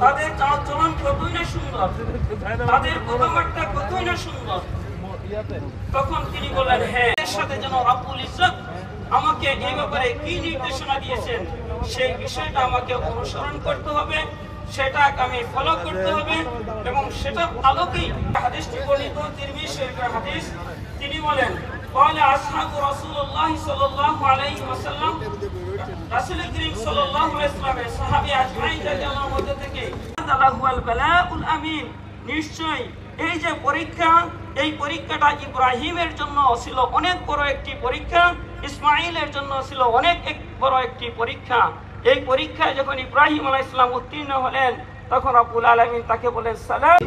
তাদের চালচলন কতই না সুন্দর, তাদের কথাবার্তা কতই না সুন্দর। তখন তিনি বললেন, হ্যাঁ, এর সাথে যেন রব্বুল ইজ্জত আমাকে এই ব্যাপারে কি নির্দেশনা দিয়েছেন সেই বিষয়টা আমাকে অনুসরণ করতে হবে, সেটাকে আমি ফলো করতে হবে। এবং সেটা আলোকেই হাদিসটি বর্ণিত তিরমিজি শরীফের হাদিস। তিনি বলেন, ক্বালা আসহাবু রাসূলুল্লাহ সাল্লাল্লাহু আলাইহি ওয়াসাল্লাম, রাসূল করিম সাল্লাল্লাহু আলাইহি ওয়াসাল্লামের সাহাবী আজমাইন রাদিয়াল্লাহু মধ্যে থেকে, আল্লাহুল বালাউল আমিন, নিশ্চয় এই যে পরীক্ষা, এই পরীক্ষাটা ইব্রাহিমের জন্য ছিল অনেক বড় একটি পরীক্ষা, ইসমাঈলের জন্য ছিল অনেক বড় একটি পরীক্ষা। এই পরীক্ষায় যখন ইব্রাহিম আলাইহিস সালাম উত্তীর্ণ হলেন, তখন রব্বুল আলামিন তাকে বলেন সালাম।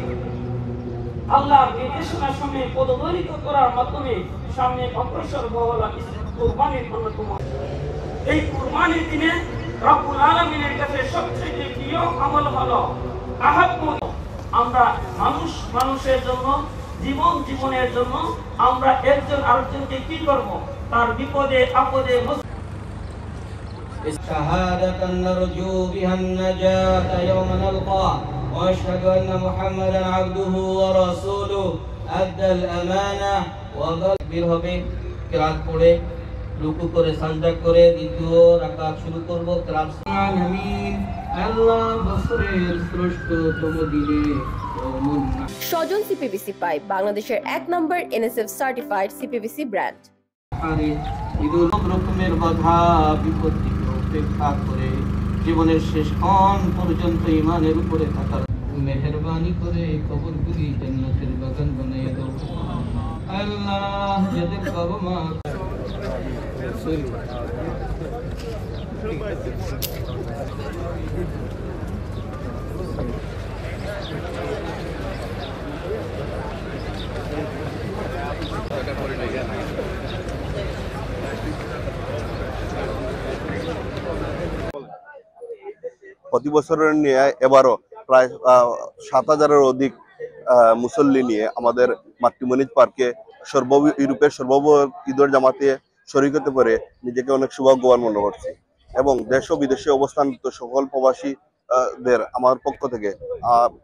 আল্লাহর নির্দেশনার সামনে পদদলিত করার মাধ্যমে সামনে অগ্রসর হওয়া কুরবানির অন্যতম। এই কুরবানির দিনে রব্বুল আলামিনের কাছে সবচেয়ে প্রিয় আমল হলো আহাব্বু। আমরা মানুষের জন্য, জীবনের জন্য আমরা একজন আরেকজনকে কি করব, তার বিপদে আপদে شهادة نرجو بها النجاة يوم نلقاه وأشهد أن محمدا عبده ورسوله أدى الأمانة وبلغ بالهبه قراءة পড়ে রুকু করে সাজদা করে দ্বিতীয় রাকাত শুরু করব। কিরাত আলামিন আল্লাহ বছরের শ্রেষ্ঠতম দিনে সজন সিপিভিসি পাইপ, বাংলাদেশের 1 নম্বর এনএসএফ সার্টিফাইড সিপিভিসি ব্র্যান্ড। আরে ঈদুল রকমের বাধা বিপত্তি উপেক্ষা করে জীবনের শেষ ক্ষণ পর্যন্ত ঈমানের উপরে থাকার মেহেরবানি করে কবরগুলি জান্নাতের বাগান বানিয়ে দাও আল্লাহ। যাদের বাবা মা প্রতি বছরের নিয়ে এবারও প্রায় ৭,০০০-এর অধিক মুসল্লি নিয়ে আমাদের মাতৃমণিজ পার্কে ইউরোপের সর্ববৃহৎ ঈদের জামাতে শরীক হতে পারে নিজেকে অনেক সৌভাগ্যবান মনে করছি। এবং দেশ ও বিদেশে অবস্থানরত সকল প্রবাসীদের আমার পক্ষ থেকে,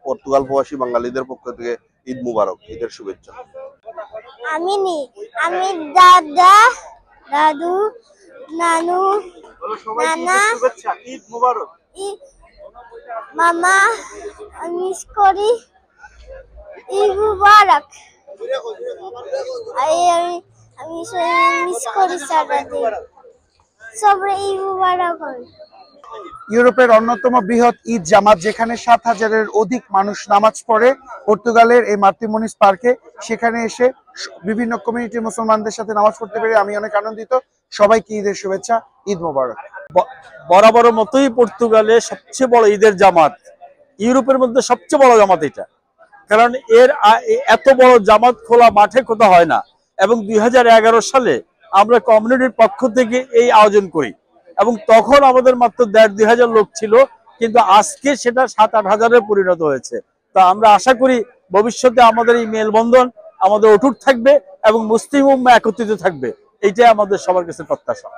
পর্তুগাল প্রবাসী বাঙালিদের পক্ষ থেকে ঈদ মুবারক, ঈদের শুভেচ্ছা। আমি দাদা, দাদু, নানু, নানা, ঈদ মুবারক। মামা মিস করি, ঈদ মুবারক। আমি মিস করি সারাদিন, সবাই ঈদ মুবারক হয়। ইউরোপের অন্যতম বৃহৎ ঈদ জামাত, যেখানে ৭,০০০-এর অধিক মানুষ নামাজ পড়ে পর্তুগালের এই মাতৃমণিজ পার্কে, সেখানে এসে বিভিন্ন কমিউনিটির মুসলমানদের সাথে নামাজ পড়তে পেরে আমি অনেক আনন্দিত। সবাইকে ঈদের শুভেচ্ছা, ঈদ মোবারক। বরাবর মতোই পর্তুগালে সবচেয়ে বড় ঈদের জামাত, ইউরোপের মধ্যে সবচেয়ে বড় জামাত এটা, কারণ এত বড় জামাত খোলা মাঠে কোথাও হয় না। এবং 2011 সালে আমরা কমিউনিটির পক্ষ থেকে এই আয়োজন করি, এবং তখন আমাদের মাত্র 1,500-2,000 লোক ছিল, কিন্তু আজকে সেটা 7-8,000-এ পরিণত হয়েছে। তা আমরা আশা করি ভবিষ্যতে আমাদের এই মেলবন্ধন আমাদের অটুট থাকবে এবং মুসলিম উম্মাহ একত্রিত থাকবে, এইটাই আমাদের সবার কাছে প্রত্যাশা।